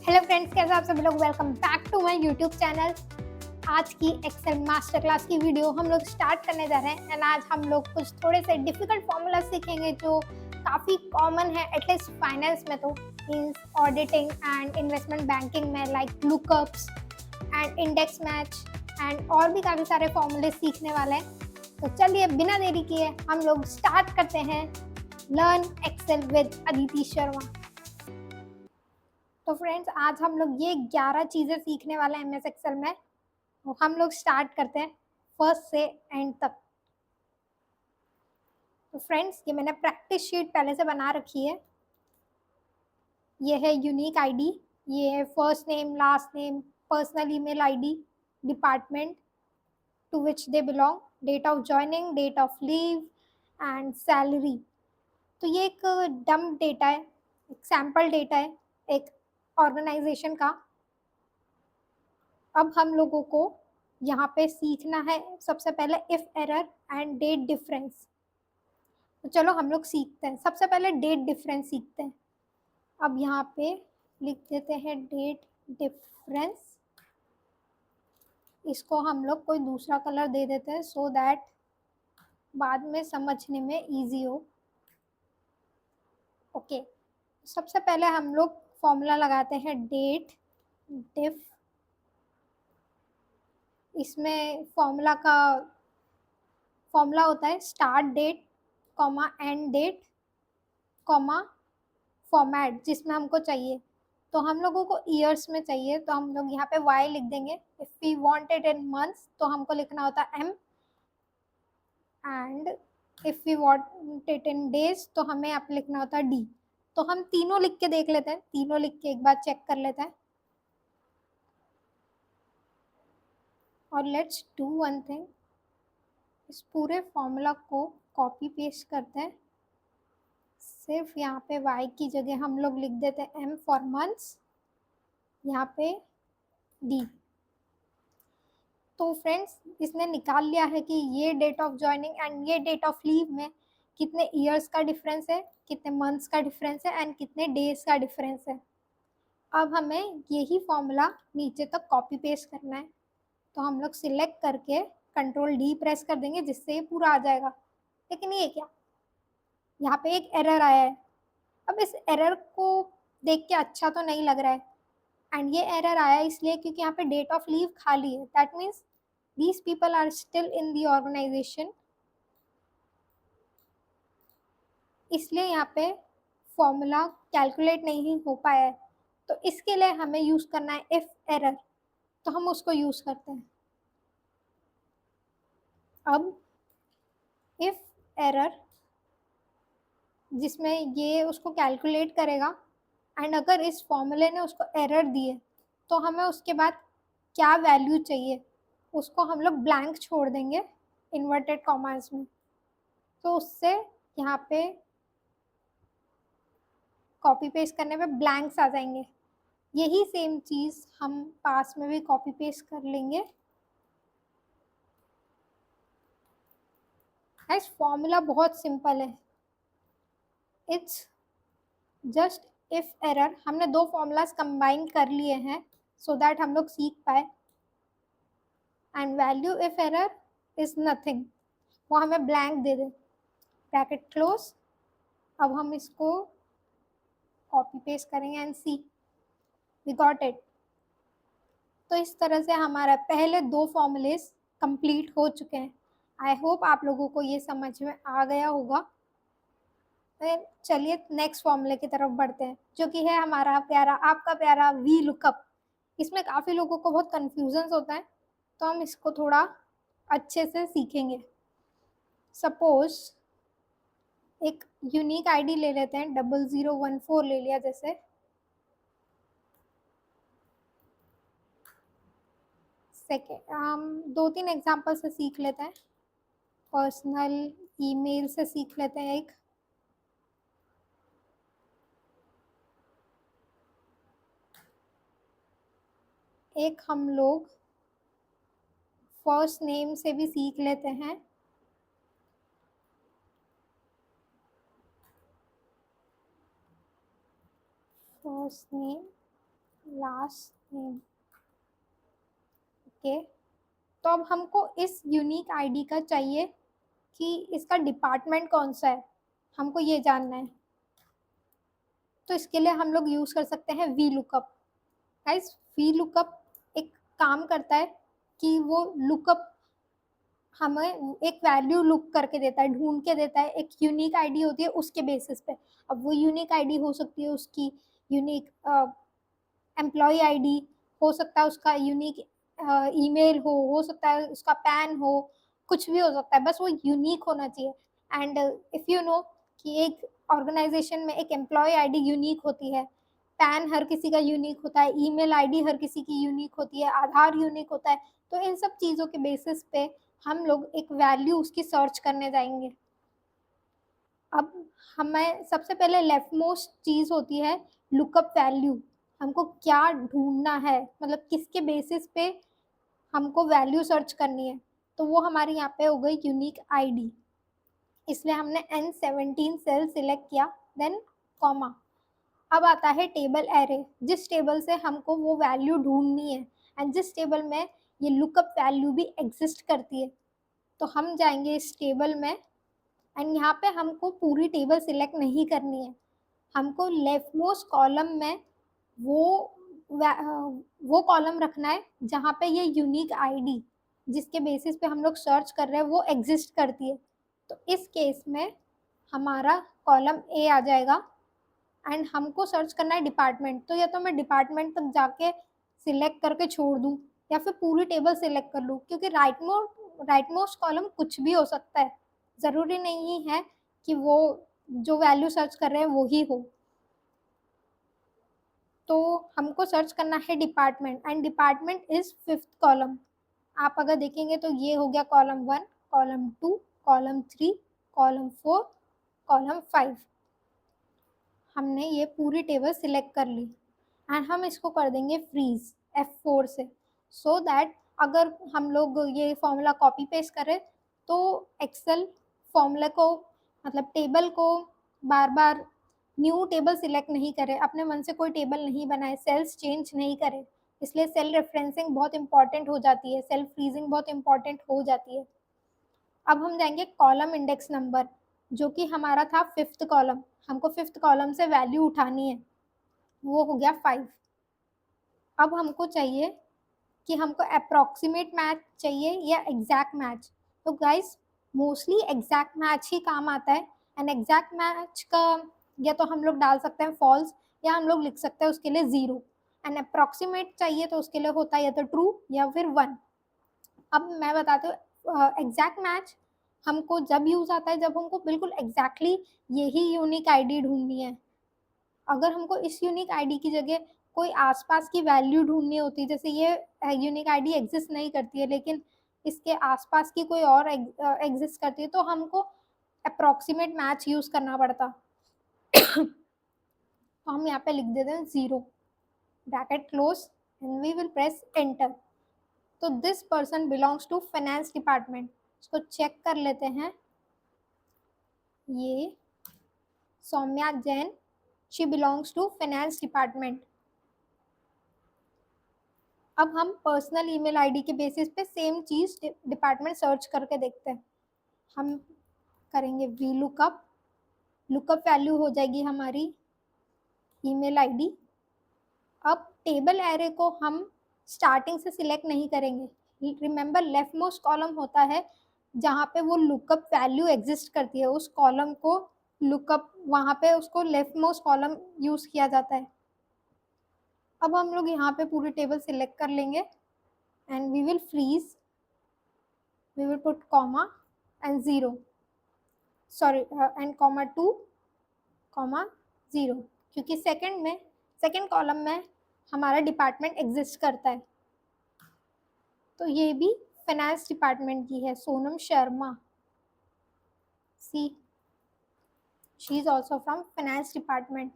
Hello friends, कैसे आप सभी लोग। Welcome back to my YouTube channel. आज की एक्सेल मास्टर क्लास की वीडियो हम लोग स्टार्ट करने जा रहे हैं एंड आज हम लोग कुछ थोड़े से डिफिकल्ट फॉर्मूला सीखेंगे जो काफ़ी कॉमन है एटलीस्ट फाइनेंस में, तो means auditing and investment banking में, like lookups and index match and और भी काफ़ी सारे फॉर्मूले सीखने वाले हैं। तो चलिए बिना देरी किए हम लोग स्टार्ट करते हैं learn Excel with Aditi Sharma. तो फ्रेंड्स, आज हम लोग ये 11 चीज़ें सीखने वाले हैं एमएस एक्सेल में। तो हम लोग स्टार्ट करते हैं फर्स्ट से एंड तक। तो फ्रेंड्स, ये मैंने प्रैक्टिस शीट पहले से बना रखी है। ये है यूनिक आईडी, ये है first name, last name, personal email ID, department to which they belong, date of joining, date of leave and salary. तो ये एक डम डेटा है, एक सैम्पल डेटा है एक ऑर्गेनाइजेशन का। अब हम लोगों को यहाँ पे सीखना है सबसे पहले if error and date difference. तो चलो हम लोग सीखते हैं। सबसे पहले डेट डिफरेंस सीखते हैं। अब यहाँ पे लिख देते हैं डेट डिफरेंस। इसको हम लोग कोई दूसरा कलर दे देते हैं सो दैट बाद में समझने में इजी हो। ओके, सबसे पहले हम लोग फॉर्मूला लगाते हैं डेट डिफ। इसमें फॉर्मूला होता है start date comma end date comma format जिसमें हमको चाहिए। तो हम लोगों को ईयर्स में चाहिए तो हम लोग यहाँ पे y लिख देंगे। If we want it in months तो हमको लिखना होता है m, and if we want it in days तो हमें यहाँ पे लिखना होता है d। तो हम तीनों लिख के देख लेते हैं, तीनों लिख के एक बार चेक कर लेते हैं। और लेट्स डू वन थिंग, इस पूरे फॉर्मूला को कॉपी पेस्ट करते हैं। सिर्फ यहाँ पे y की जगह हम लोग लिख देते हैं m फॉर मंथ्स, यहाँ पे d। तो फ्रेंड्स, इसने निकाल लिया है कि ये डेट ऑफ ज्वाइनिंग एंड ये डेट ऑफ लीव में कितने ईयर्स का डिफरेंस है, कितने मंथ्स का डिफरेंस है एंड कितने डेज का डिफरेंस है। अब हमें यही फॉर्मूला नीचे तक कॉपी पेस्ट करना है। तो हम लोग सिलेक्ट करके कंट्रोल डी प्रेस कर देंगे जिससे ये पूरा आ जाएगा। लेकिन ये क्या, यहाँ पे एक एरर आया है। अब इस एरर को देख के अच्छा तो नहीं लग रहा है, एंड ये एरर आया इसलिए क्योंकि यहाँ पे डेट ऑफ लीव खाली है। That means these people are still in the organization, इसलिए यहाँ पे फॉर्मूला कैलकुलेट नहीं हो पाया है। तो इसके लिए हमें यूज करना है इफ एरर, तो हम उसको यूज करते हैं। अब इफ एरर जिसमें ये उसको कैलकुलेट करेगा, एंड अगर इस फॉर्मूले ने उसको एरर दिए तो हमें उसके बाद क्या वैल्यू चाहिए उसको हम लोग ब्लैंक छोड़ देंगे इन्वर्टेड कॉमास में। तो उससे यहाँ पे कॉपी पेस्ट करने पे ब्लैंक्स आ जाएंगे। यही सेम चीज़ हम पास में भी कॉपी पेस्ट कर लेंगे। गाइस, फॉर्मूला बहुत सिंपल है, इट्स जस्ट इफ एरर। हमने दो फॉर्मूलाज कंबाइन कर लिए हैं सो दैट हम लोग सीख पाए। And value if error is nothing, वो हमें ब्लैंक दे दे, ब्रैकेट क्लोज। अब हम इसको कॉपी पेस्ट करेंगे and see we got it. तो इस तरह से हमारा पहले दो फॉर्मूलेस कंप्लीट हो चुके हैं। आई होप आप लोगों को ये समझ में आ गया होगा। चलिए नेक्स्ट फॉर्मूले की तरफ बढ़ते हैं जो कि है हमारा प्यारा, आपका प्यारा वी लुकअप। इसमें काफ़ी लोगों को बहुत कन्फ्यूजन होता है, तो हम इसको थोड़ा अच्छे से सीखेंगे। सपोज एक यूनिक आईडी ले लेते हैं, 0014 ले लिया जैसे। सेकेंड हम दो तीन एग्जाम्पल से सीख लेते हैं। पर्सनल ईमेल से सीख लेते हैं एक हम लोग फर्स्ट नेम से भी सीख लेते हैं। First name last name. Okay, तो अब हमको इस यूनिक आईडी का चाहिए कि इसका डिपार्टमेंट कौन सा है, हमको ये जानना है। तो इसके लिए हम लोग यूज़ कर सकते हैं V lookup. Guys, V lookup एक काम करता है कि वो लुकअप हमें एक वैल्यू लुक करके देता है, ढूंढ के देता है। एक यूनिक आईडी होती है उसके बेसिस पे। अब वो यूनिक आईडी हो सकती है उसकी यूनिक एम्प्लॉय आईडी, हो सकता है उसका यूनिक ईमेल हो सकता है उसका पैन हो, कुछ भी हो सकता है, बस वो यूनिक होना चाहिए। एंड इफ़ यू नो कि एक ऑर्गेनाइजेशन में एक एम्प्लॉय आईडी यूनिक होती है, पैन हर किसी का यूनिक होता है, ईमेल आईडी हर किसी की यूनिक होती है, आधार यूनिक होता है। तो इन सब चीज़ों के बेसिस पे हम लोग एक वैल्यू उसकी सर्च करने जाएंगे। अब हमें सबसे पहले लेफ्ट मोस्ट चीज़ होती है लुकअप वैल्यू। हमको क्या ढूंढना है, मतलब किसके बेसिस पे हमको वैल्यू सर्च करनी है। तो वो हमारी यहाँ पे हो गई यूनिक आईडी, इसलिए हमने N17 सेल सिलेक्ट किया, देन कॉमा। अब आता है टेबल एरे, जिस टेबल से हमको वो वैल्यू ढूंढनी है एंड जिस टेबल में ये लुकअप वैल्यू भी एग्जिस्ट करती है। तो हम जाएंगे इस टेबल में एंड यहाँ पे हमको पूरी टेबल सिलेक्ट नहीं करनी है, हमको लेफ्ट मोस्ट कॉलम में वो वो कॉलम रखना है जहाँ पे ये यूनिक आईडी जिसके बेसिस पे हम लोग सर्च कर रहे हैं वो एग्जिस्ट करती है। तो इस केस में हमारा कॉलम ए आ जाएगा एंड हमको सर्च करना है डिपार्टमेंट। तो या तो मैं डिपार्टमेंट तक जाके सिलेक्ट करके छोड़ दूँ या फिर पूरी टेबल सिलेक्ट कर लूँ, क्योंकि राइट मोस्ट कॉलम कुछ भी हो सकता है, ज़रूरी नहीं है कि वो जो वैल्यू सर्च कर रहे हैं वो ही हो। तो हमको सर्च करना है department and department is fifth column. आप अगर देखेंगे तो ये हो गया column 1, column 2, column 3, column 4, column 5। हमने ये पूरी टेबल सिलेक्ट कर ली एंड हम इसको कर देंगे फ्रीज F4 से, सो दैट अगर हम लोग ये फॉर्मूला कॉपी पेस्ट करें तो एक्सेल फॉर्मूला को, मतलब टेबल को बार बार न्यू टेबल सिलेक्ट नहीं करे, अपने मन से कोई टेबल नहीं बनाए, सेल्स चेंज नहीं करे। इसलिए सेल रेफरेंसिंग बहुत इंपॉर्टेंट हो जाती है, सेल फ्रीजिंग बहुत इंपॉर्टेंट हो जाती है। अब हम जाएंगे कॉलम इंडेक्स नंबर, जो कि हमारा था फिफ्थ कॉलम, हमको फिफ्थ कॉलम से वैल्यू उठानी है, वो हो गया 5। अब हमको चाहिए कि हमको अप्रॉक्सीमेट मैच चाहिए या एग्जैक्ट मैच। तो गाइस, मोस्टली एग्जैक्ट मैच ही काम आता है एंड एग्जैक्ट मैच का या तो हम लोग डाल सकते हैं फॉल्स या हम लोग लिख सकते हैं उसके लिए 0। एंड अप्रॉक्सीमेट चाहिए तो उसके लिए होता है या तो ट्रू या फिर 1। अब मैं बताती हूँ एग्जैक्ट मैच हमको जब यूज़ आता है जब हमको बिल्कुल एग्जैक्टली यही यूनिक आईडी ढूंढनी है। अगर हमको इस यूनिक आईडी की जगह कोई आसपास की वैल्यू ढूंढनी होती है, जैसे ये यूनिक आईडी एग्जिस्ट नहीं करती है लेकिन इसके आसपास की कोई और एग्जिस्ट करती है, तो हमको अप्रॉक्सीमेट मैच यूज़ करना पड़ता। तो हम यहाँ पे लिख देते हैं 0, bracket close and we will press enter. तो this person belongs to finance department. इसको चेक कर लेते हैं, ये Saumya Jain, she belongs to finance department. अब हम पर्सनल ईमेल आईडी के बेसिस पे सेम चीज़ डिपार्टमेंट सर्च करके देखते हैं। हम करेंगे वी लुकअप, लुकअप वैल्यू हो जाएगी हमारी ईमेल आईडी। अब टेबल एरे को हम स्टार्टिंग से सिलेक्ट नहीं करेंगे, रिमेंबर लेफ्ट मोस्ट कॉलम होता है जहाँ पे वो लुकअप वैल्यू एग्जिस्ट करती है, उस कॉलम को लुकअप वहाँ पे उसको लेफ्ट मोस्ट कॉलम यूज़ किया जाता है। अब हम लोग यहाँ पे पूरी टेबल सिलेक्ट कर लेंगे and we will freeze, we will put comma and 0, sorry and comma 2 comma 0, क्योंकि सेकंड कॉलम में हमारा डिपार्टमेंट एग्जिस्ट करता है। तो ये भी फाइनेंस डिपार्टमेंट की है, Sonam Sharma, see she is also from finance department.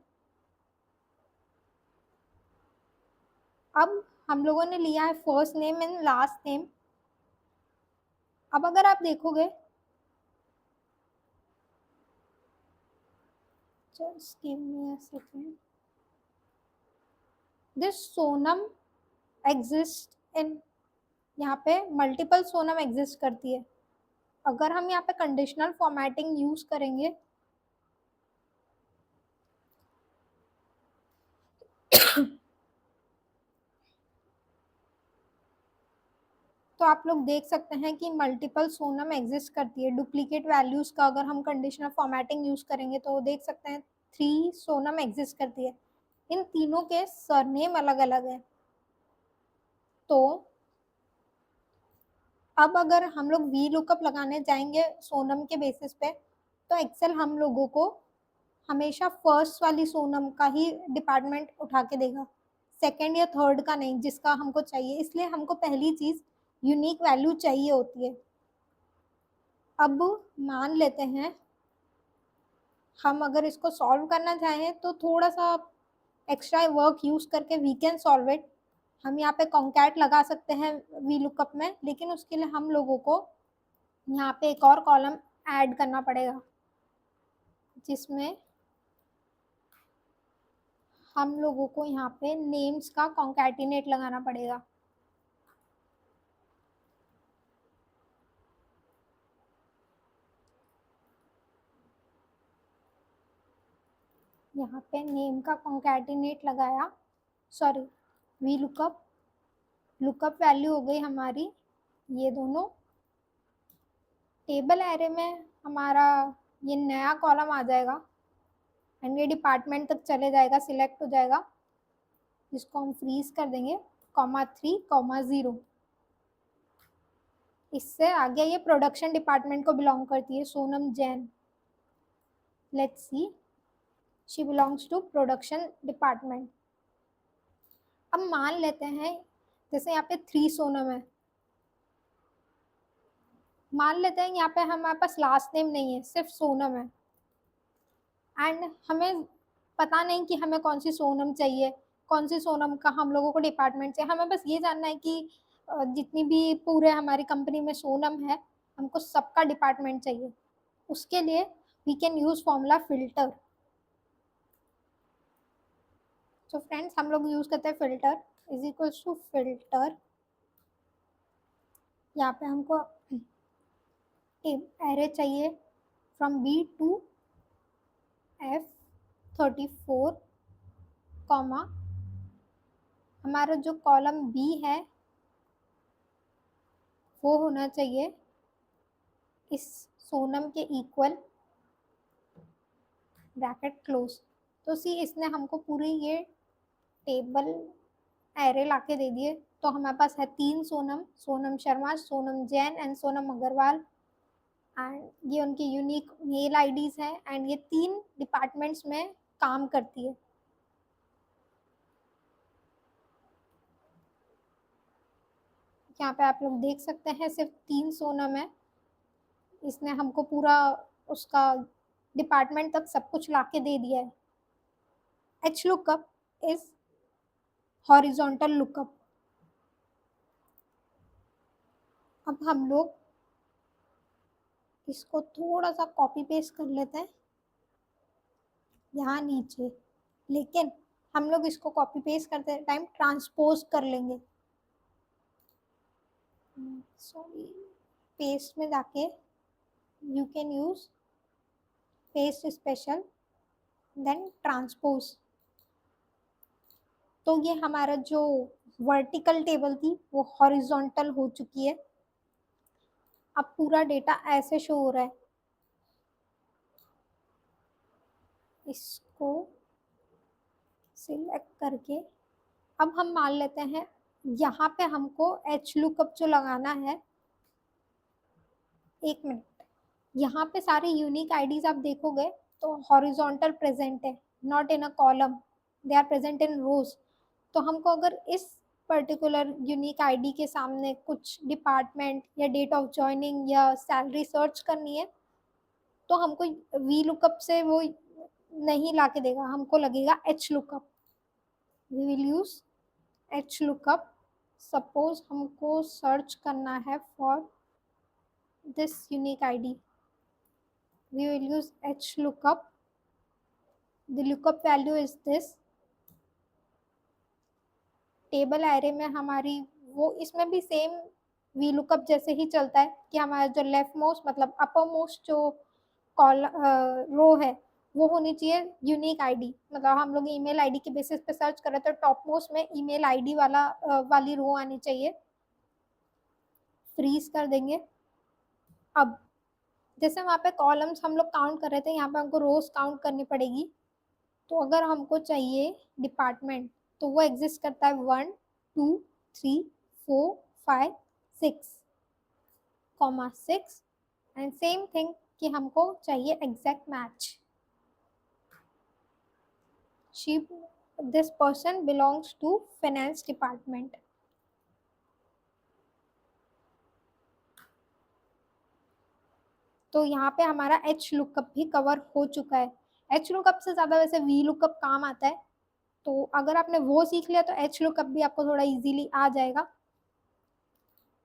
अब हम लोगों ने लिया है first name and last name. अब अगर आप देखोगे, just give me a second, this Sonam exist in, यहाँ पे मल्टीपल सोनम एग्जिस्ट करती है। अगर हम यहाँ पे कंडीशनल फॉर्मेटिंग यूज करेंगे तो आप लोग देख सकते हैं कि मल्टीपल सोनम एग्जिस्ट करती है। डुप्लीकेट वैल्यूज का अगर हम कंडीशनल फॉर्मेटिंग यूज करेंगे तो देख सकते हैं 3 सोनम एग्जिस्ट करती है। इन तीनों के सरनेम अलग अलग है। तो अब अगर हम लोग वी लुकअप लगाने जाएंगे सोनम के बेसिस पे, तो एक्सेल हम लोगों को हमेशा फर्स्ट वाली सोनम का ही डिपार्टमेंट उठा के देगा, सेकंड या थर्ड का नहीं जिसका हमको चाहिए। इसलिए हमको पहली चीज यूनिक वैल्यू चाहिए होती है। अब मान लेते हैं हम अगर इसको सॉल्व करना चाहें तो थोड़ा सा एक्स्ट्रा वर्क यूज करके वी कैन सॉल्व इट। हम यहाँ पे कॉन्कैट लगा सकते हैं वी लुकअप में, लेकिन उसके लिए हम लोगों को यहाँ पे एक और कॉलम ऐड करना पड़ेगा जिसमें हम लोगों को यहाँ पे नेम्स का कॉन्कैटिनेट लगाना पड़ेगा। यहाँ पे नेम का कॉन्कैटिनेट लगाया, sorry V lookup, lookup value हो गई हमारी ये दोनों। टेबल एरे में हमारा ये नया कॉलम आ जाएगा एंड ये डिपार्टमेंट तक चले जाएगा, सिलेक्ट हो जाएगा, जिसको हम फ्रीज कर देंगे, (3,0). इससे आगे ये प्रोडक्शन डिपार्टमेंट को बिलोंग करती है, Sonam Jain. Let's see, she belongs to production department. अब मान लेते हैं जैसे यहाँ पे 3 सोनम है, मान लेते हैं यहाँ पे हमारे पास लास्ट नेम नहीं है, सिर्फ सोनम है एंड हमें पता नहीं कि हमें कौन सी सोनम चाहिए, कौन सी सोनम का हम लोगों को डिपार्टमेंट चाहिए। हमें बस ये जानना है कि जितनी भी पूरे हमारी कंपनी में सोनम है हमको सबका डिपार्टमेंट चाहिए। उसके लिए we can use formula filter. तो फ्रेंड्स हम लोग यूज करते हैं filter is equals to filter. यहाँ पे हमको एरे चाहिए from B to F34, comma हमारा जो कॉलम B है वो होना चाहिए इस सोनम के इक्वल, ब्रैकेट क्लोज। तो सी इसने हमको पूरी ये टेबल एरे लाके दे दिए। तो हमारे पास है 3 सोनम, सोनम शर्मा, सोनम जैन एंड सोनम अग्रवाल एंड ये उनकी यूनिक मेल आईडीज हैं एंड ये 3 डिपार्टमेंट्स में काम करती है। यहाँ पे आप लोग देख सकते हैं सिर्फ 3 सोनम है, इसने हमको पूरा उसका डिपार्टमेंट तक सब कुछ लाके दे दिया है। H lookup is horizontal lookup. अब हम लोग इसको थोड़ा सा कॉपी पेस्ट कर लेते हैं यहाँ नीचे, लेकिन हम लोग इसको कॉपी पेस्ट करते टाइम ट्रांसपोज कर लेंगे। सॉरी, पेस्ट में जाके you can use paste special then transpose. तो ये हमारा जो वर्टिकल टेबल थी वो हॉरिजॉन्टल हो चुकी है। अब पूरा डेटा ऐसे शो हो रहा है। इसको सिलेक्ट करके अब हम मान लेते हैं यहाँ पे हमको एच लुकअप जो लगाना है। एक मिनट, यहाँ पे सारे यूनिक आईडीज आप देखोगे तो हॉरिजॉन्टल प्रेजेंट है, not in a column, they are present in rows. तो हमको अगर इस पर्टिकुलर यूनिक आईडी के सामने कुछ डिपार्टमेंट या डेट ऑफ ज्वाइनिंग या सैलरी सर्च करनी है तो हमको वी लुकअप से वो नहीं ला के देगा, हमको लगेगा H lookup. We will use H lookup. Suppose हमको सर्च करना है for this unique ID, we will use h lookup. The lookup value is this table array में हमारी वो इसमें भी सेम वी लुकअप जैसे ही चलता है कि हमारा जो लेफ्ट मोस्ट मतलब अपर मोस्ट जो कॉल रो है वो होनी चाहिए यूनिक आईडी, मतलब हम लोग ईमेल आईडी के बेसिस पे सर्च करें तो टॉप मोस्ट में ईमेल आईडी वाली रो आनी चाहिए। फ्रीज कर देंगे। अब जैसे वहाँ पे कॉलम्स हम लोग काउंट कर रहे थे, यहाँ पे हमको रोज काउंट करनी पड़ेगी। तो अगर हमको चाहिए डिपार्टमेंट तो वो एग्जिस्ट करता है 1 2 3 4 5 6 कॉमा 6 एंड सेम थिंग कि हमको चाहिए exact match. She this person belongs to finance department. तो यहाँ पे हमारा एच लुकअप भी कवर हो चुका है। एच लुकअप से ज़्यादा वैसे वी लुकअप काम आता है, तो अगर आपने वो सीख लिया तो एच लुकअप भी आपको थोड़ा इजीली आ जाएगा।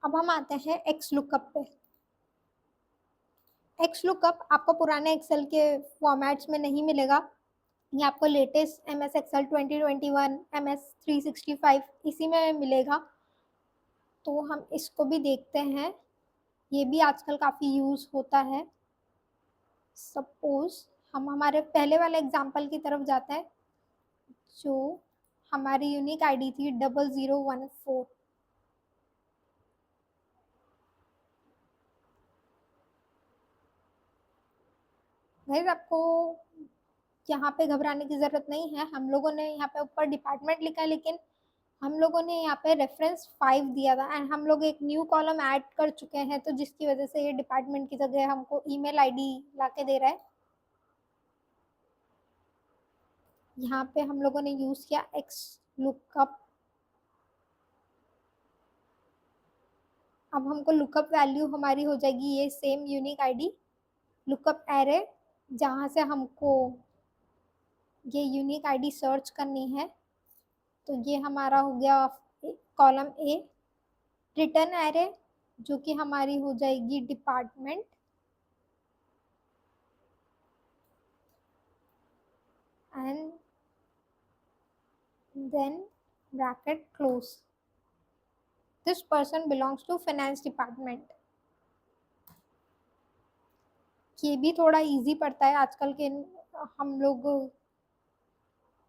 अब हम आते हैं एक्स लुकअप पे। एक्स लुकअप आपको पुराने एक्सेल के फॉर्मेट्स में नहीं मिलेगा, ये आपको latest M S Excel 2021 MS 365 इसी में मिलेगा। तो हम इसको भी देखते हैं, ये भी आजकल काफ़ी यूज़ होता है। सपोज हम हमारे पहले वाले एग्जाम्पल की तरफ जाते हैं, जो हमारी यूनिक आईडी थी 0014। गाइस आपको यहाँ पे घबराने की ज़रूरत नहीं है, हम लोगों ने यहाँ पे ऊपर डिपार्टमेंट लिखा है लेकिन हम लोगों ने यहाँ पे रेफरेंस 5 दिया था एंड हम लोग एक न्यू कॉलम ऐड कर चुके हैं, तो जिसकी वजह से ये डिपार्टमेंट की जगह हमको ईमेल आईडी लाके दे रहा है। यहाँ पे हम लोगों ने यूज़ किया एक्स लुकअप। अब हमको लुकअप वैल्यू हमारी हो जाएगी ये same unique ID lookup array, जहाँ से हमको ये यूनिक आईडी सर्च करनी है। तो ये हमारा हो गया कॉलम ए। रिटर्न एरे जो कि हमारी हो जाएगी department, and then bracket close, this person belongs to finance department. ये भी थोड़ा इजी पड़ता है आजकल के, हम लोग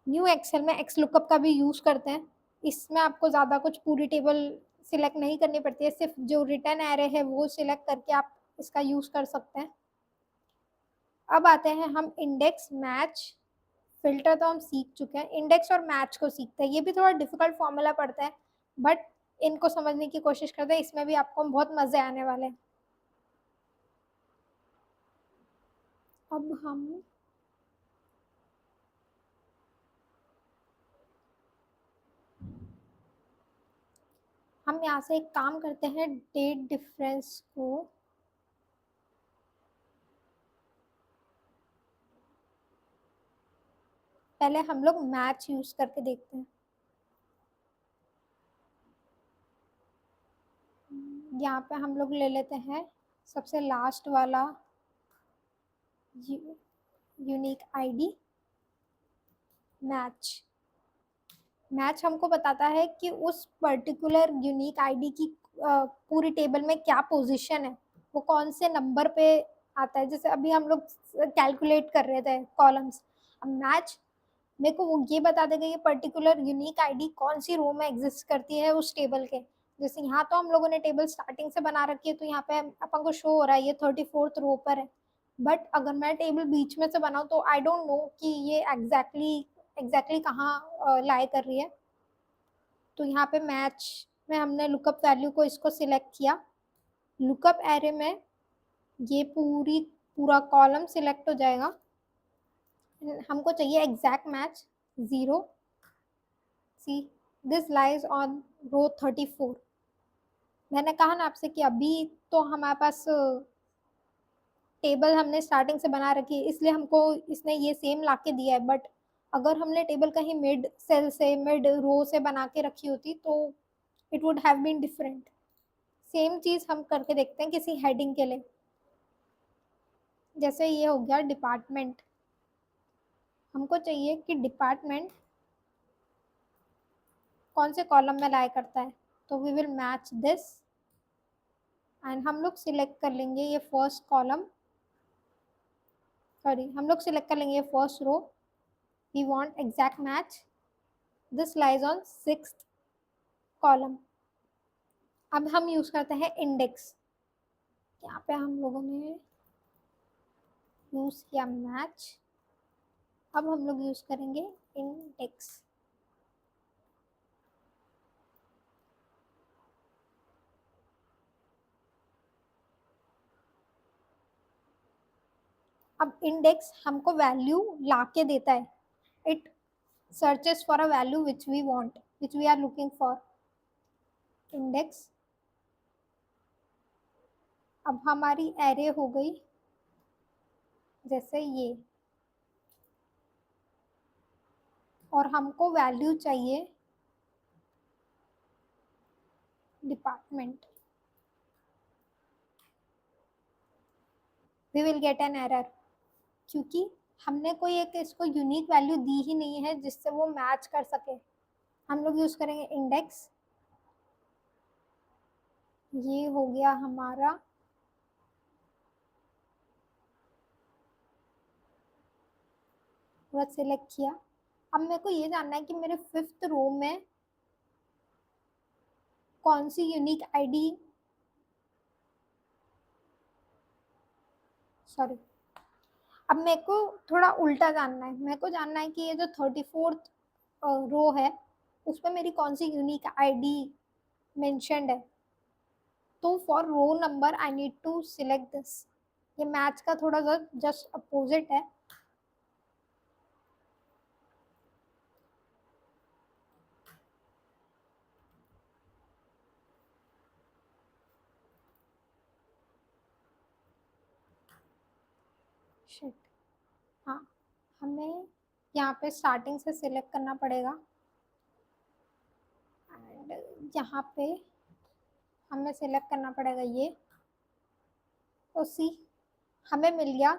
न्यू एक्सेल में एक्स लुकअप का भी यूज़ करते हैं। इसमें आपको ज़्यादा कुछ पूरी टेबल सिलेक्ट नहीं करनी पड़ती है, सिर्फ जो रिटर्न एरे है वो सिलेक्ट करके आप इसका यूज़ कर सकते हैं। अब आते हैं हम इंडेक्स मैच फिल्टर, तो हम सीख चुके हैं, इंडेक्स और मैच को सीखते हैं। ये भी थोड़ा डिफिकल्ट फॉर्मूला पड़ता है बट इनको समझने की कोशिश करते हैं, इसमें भी आपको बहुत मज़े आने वाले हैं। अब हम यहाँ से एक काम करते हैं, डेट डिफरेंस को पहले हम लोग मैच यूज करके देखते हैं। यहाँ पे हम लोग ले लेते हैं सबसे लास्ट वाला यूनिक आईडी मैच। मैच हमको बताता है कि उस पर्टिकुलर यूनिक आईडी की पूरी टेबल में क्या पोजीशन है, वो कौन से नंबर पे आता है। जैसे अभी हम लोग कैलकुलेट कर रहे थे कॉलम्स, अब मैच मेरे को वो ये बता देगा ये पर्टिकुलर यूनिक आईडी कौन सी रो में एग्जिस्ट करती है उस टेबल के। जैसे यहाँ तो हम लोगों ने टेबल स्टार्टिंग से बना रखी है, तो यहाँ पे अपन को शो हो रहा है ये 34th रो पर है। बट अगर मैं टेबल बीच में से बनाऊँ तो आई डोंट नो कि ये एग्जैक्टली कहाँ लाई कर रही है। तो यहाँ पे मैच में हमने लुकअप वैल्यू को इसको सिलेक्ट किया, लुकअप एरे में ये पूरा कॉलम सिलेक्ट हो जाएगा। हमको चाहिए exact match 0, see this lies on row 34। मैंने कहा ना आपसे कि अभी तो हमारे पास टेबल हमने स्टार्टिंग से बना रखी है इसलिए हमको इसने ये सेम ला के दिया है, बट अगर हमने टेबल कहीं मिड सेल से मिड रो से बना के रखी होती तो it would have been different. Same चीज़ हम करके देखते हैं किसी हेडिंग के लिए। जैसे ये हो गया डिपार्टमेंट, हमको चाहिए कि डिपार्टमेंट कौन से कॉलम में लाई करता है। तो we will match this and हम लोग सिलेक्ट कर लेंगे ये फर्स्ट कॉलम, सॉरी हम लोग सिलेक्ट कर लेंगे ये first row. We want exact match, this lies on 6th column. अब हम यूज करते हैं इंडेक्स। यहाँ पे हम लोगों ने यूज किया मैच, अब हम लोग यूज करेंगे इंडेक्स। अब इंडेक्स हमको वैल्यू लाके देता है, it searches for a value which we want, which we are looking for. Index अब हमारी एरे हो गई जैसे ये, और हमको वैल्यू चाहिए department. We will get an error क्योंकि हमने कोई एक इसको यूनिक वैल्यू दी ही नहीं है जिससे वो मैच कर सके। हम लोग यूज करेंगे इंडेक्स। ये हो गया हमारा पूरा सिलेक्ट किया। अब मेरे को ये जानना है कि मेरे 5th रो में कौन सी यूनिक आईडी, सॉरी अब मेरे को थोड़ा उल्टा जानना है। मेरे को जानना है कि ये जो 34th रो है उस पर मेरी कौन सी यूनिक आईडी मेंशन्ड है। तो for row number I need to select this. ये मैच का थोड़ा सा जस्ट अपोजिट है। शिट, हाँ हमें यहाँ पे स्टार्टिंग से सिलेक्ट करना पड़ेगा एंड यहाँ पे हमें सिलेक्ट करना पड़ेगा ये। तो सी हमें मिल गया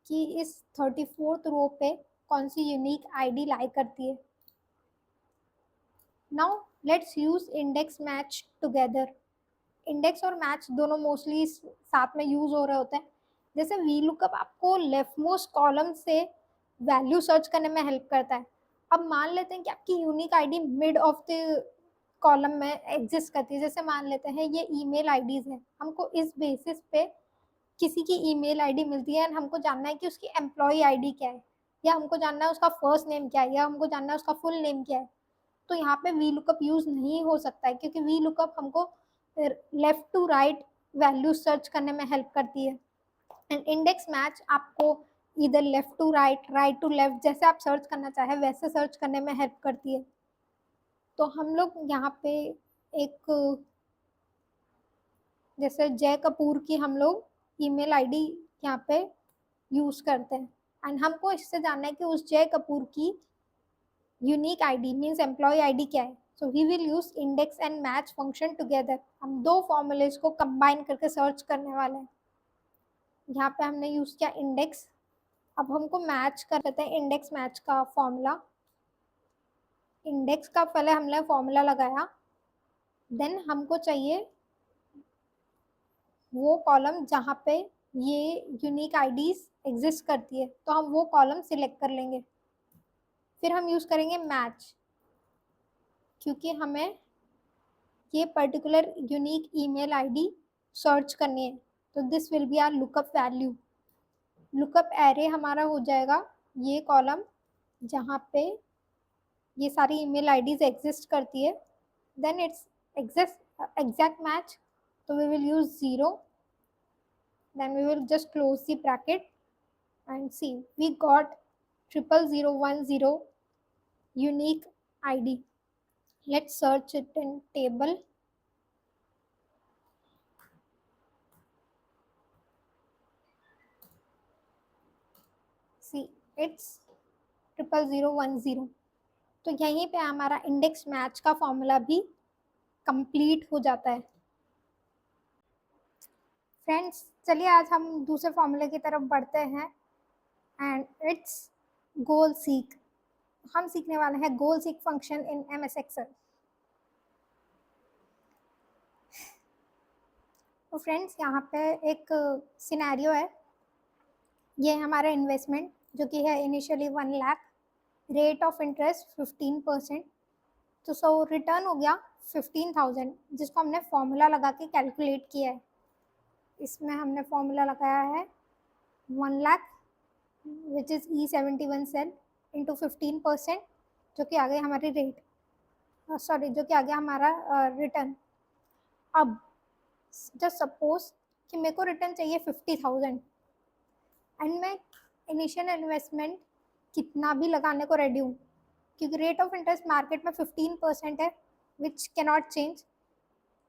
कि इस 34th रो पे कौन सी यूनिक आईडी लाई करती है। Now let's use index match together. Index और मैच दोनों मोस्टली साथ में यूज हो रहे होते हैं। जैसे वी लुकअप आपको लेफ्ट मोस्ट कॉलम से वैल्यू सर्च करने में हेल्प करता है। अब मान लेते हैं कि आपकी unique ID mid of the column में एग्जिस्ट करती है। जैसे मान लेते हैं ये ईमेल आईडीज है, हमको इस बेसिस पे किसी की ईमेल आईडी मिलती है एंड हमको जानना है कि उसकी एम्प्लॉय आईडी क्या है, या हमको जानना है उसका फर्स्ट नेम क्या है, या हमको जानना है उसका फुल नेम क्या है। तो यहाँ पे वी लुकअप यूज नहीं हो सकता है क्योंकि वी लुकअप हमको left to right value search करने में हेल्प करती है। एंड इंडेक्स मैच आपको इधर left to right, right to left, जैसे आप सर्च करना चाहे वैसे सर्च करने में हेल्प करती है। तो हम लोग यहाँ पे एक जैसे जय कपूर की हम लोग ईमेल आईडी यहाँ पे यूज करते हैं एंड हमको इससे जानना है कि उस जय कपूर की unique ID means employee ID क्या है। So we will use index and match function together. हम दो फॉर्मूलेज को कंबाइन करके सर्च करने वाले हैं। यहाँ पे हमने यूज किया इंडेक्स। अब हमको मैच कर लेते हैं इंडेक्स मैच का फॉर्मूला। इंडेक्स का पहले हमने फॉर्मूला लगाया, देन हमको चाहिए वो कॉलम जहाँ पे ये यूनिक आईडीज एग्जिस्ट करती है, तो हम वो कॉलम सिलेक्ट कर लेंगे। फिर हम यूज करेंगे मैच क्योंकि हमें ये particular unique email ID search करनी है। तो this will be our lookup value. Lookup array हमारा हो जाएगा ये कॉलम जहाँ पे ये सारी ईमेल आईडीज एग्जिस्ट करती है। देन इट्स एग्जैक्ट मैच, तो we will use 0, then we will just close the bracket and see we got 00010 unique id. Let's search it in table. See, it's 00010। तो यहीं पे हमारा इंडेक्स मैच का formula भी complete हो जाता है। फ्रेंड्स चलिए आज हम दूसरे फॉर्मूले की तरफ बढ़ते हैं एंड इट्स गोल सीक। हम सीखने वाले हैं goal seek function in MS Excel। तो फ्रेंड्स यहाँ पे एक सिनेरियो है, ये हमारा इन्वेस्टमेंट जो कि है initially 1 lakh, rate of interest 15%, तो सो रिटर्न हो गया 15,000 जिसको हमने फॉर्मूला लगा के कैलकुलेट किया है। इसमें हमने फॉर्मूला लगाया है 1 lakh which is E71 cell into 15%, जो कि आ गई हमारी रेट, सॉरी जो कि आ गया हमारा रिटर्न। अब जस्ट सपोज कि मेरे को रिटर्न चाहिए 50,000 एंड मैं इनिशियल इन्वेस्टमेंट कितना भी लगाने को रेडी हूँ, क्योंकि रेट ऑफ इंटरेस्ट मार्केट में 15% है विच कैनॉट चेंज।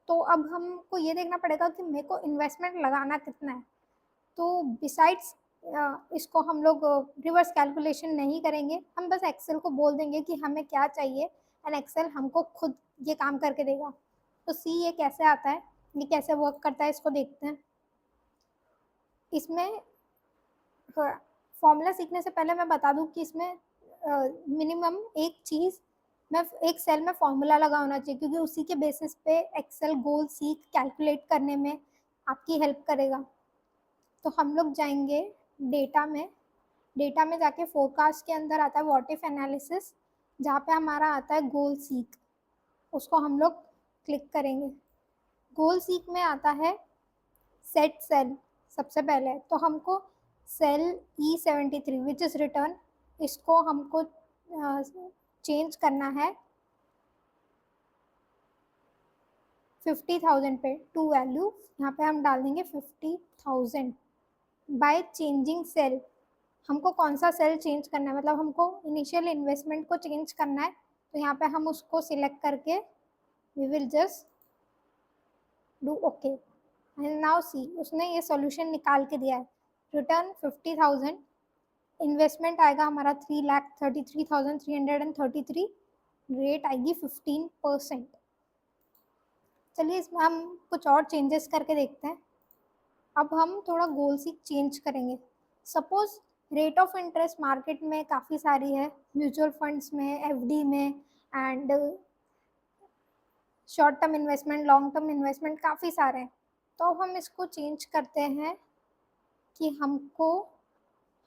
तो अब हमको ये देखना पड़ेगा कि मेरे को इन्वेस्टमेंट लगाना कितना है। तो बिसाइड्स इसको हम लोग रिवर्स कैलकुलेशन नहीं करेंगे, हम बस एक्सेल को बोल देंगे कि हमें क्या चाहिए एंड एक्सेल हमको खुद ये काम करके देगा। तो सी ये कैसे आता है, ये कैसे वर्क करता है, इसको देखते हैं। इसमें फॉर्मूला सीखने से पहले मैं बता दूं कि इसमें मिनिमम एक चीज़ मैं एक सेल में फॉर्मूला लगा होना चाहिए, क्योंकि उसी के बेसिस पे एक्सेल गोल सीख कैलकुलेट करने में आपकी हेल्प करेगा। तो हम लोग जाएंगे डेटा में जाके फोरकास्ट के अंदर आता है व्हाट इफ एनालिसिस, जहाँ पे हमारा आता है गोल सीख, उसको हम लोग क्लिक करेंगे। गोल सीख में आता है सेट सेल सबसे पहले, तो हमको cell E73 which is return, इसको हमको चेंज करना है 50,000 पे टू वैल्यू, यहाँ पे हम डाल देंगे 50,000 बाय चेंजिंग सेल। हमको कौन सा सेल चेंज करना है, मतलब हमको इनिशियल इन्वेस्टमेंट को चेंज करना है, तो यहाँ पे हम उसको सिलेक्ट करके we will just do okay and now see उसने ये सॉल्यूशन निकाल के दिया है। रिटर्न 50,000, इन्वेस्टमेंट आएगा हमारा 3,33,333, रेट आएगी 15%। चलिए इसमें हम कुछ और चेंजेस करके देखते हैं। अब हम थोड़ा गोल सीख चेंज करेंगे। Suppose rate of interest market में काफ़ी सारी है, म्यूचुअल फंड्स में, एफडी में and short term investment, long term investment, काफ़ी सारे हैं। तो हम इसको चेंज करते हैं कि हमको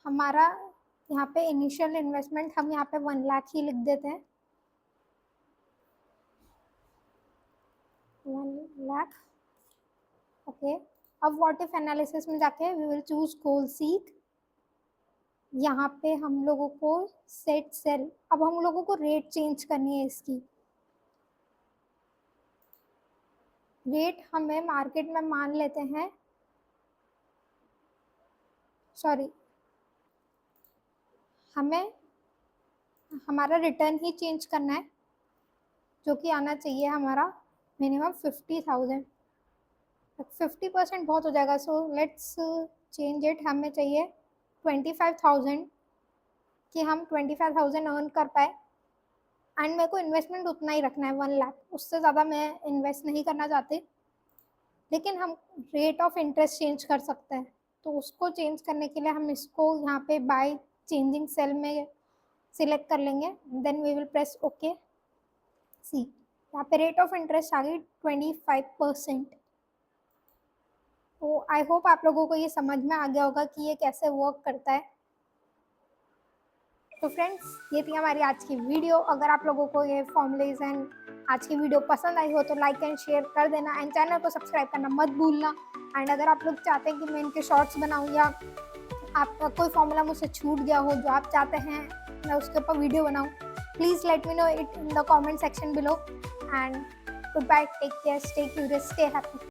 हमारा यहाँ पे इनिशियल इन्वेस्टमेंट हम यहाँ पे 1 लाख ही लिख देते हैं, 1 लाख ओके। अब व्हाट इफ एनालिसिस में जाके we will choose goal seek, यहाँ पे हम लोगों को सेट सेल, अब हम लोगों को रेट चेंज करनी है इसकी। रेट हमें मार्केट में मान लेते हैं, सॉरी हमें हमारा रिटर्न ही चेंज करना है, जो कि आना चाहिए हमारा मिनिमम 50,000। 50% बहुत हो जाएगा, सो लेट्स चेंज इट। हमें चाहिए 25,000 कि हम 25,000 अर्न कर पाए एंड मेरे को इन्वेस्टमेंट उतना ही रखना है 1 लाख, उससे ज़्यादा मैं इन्वेस्ट नहीं करना चाहती। लेकिन हम रेट ऑफ इंटरेस्ट चेंज कर सकते हैं, तो उसको चेंज करने के लिए हम इसको यहाँ पे बाय चेंजिंग सेल में सिलेक्ट कर लेंगे, then we will press okay. See यहाँ पे रेट ऑफ इंटरेस्ट आ गई 25%। तो आई होप आप लोगों को ये समझ में आ गया होगा कि ये कैसे वर्क करता है। तो फ्रेंड्स ये थी हमारी आज की वीडियो। अगर आप लोगों को ये फॉर्मूलेज एंड आज की वीडियो पसंद आई हो तो लाइक एंड शेयर कर देना एंड चैनल को सब्सक्राइब करना मत भूलना। एंड अगर आप लोग चाहते हैं कि मैं इनके शॉर्ट्स बनाऊँ या आपका कोई फॉर्मूला मुझसे छूट गया हो जो आप चाहते हैं मैं उसके ऊपर वीडियो बनाऊँ, please let me know it in the comment section below. And good bye, take care, stay curious, stay happy.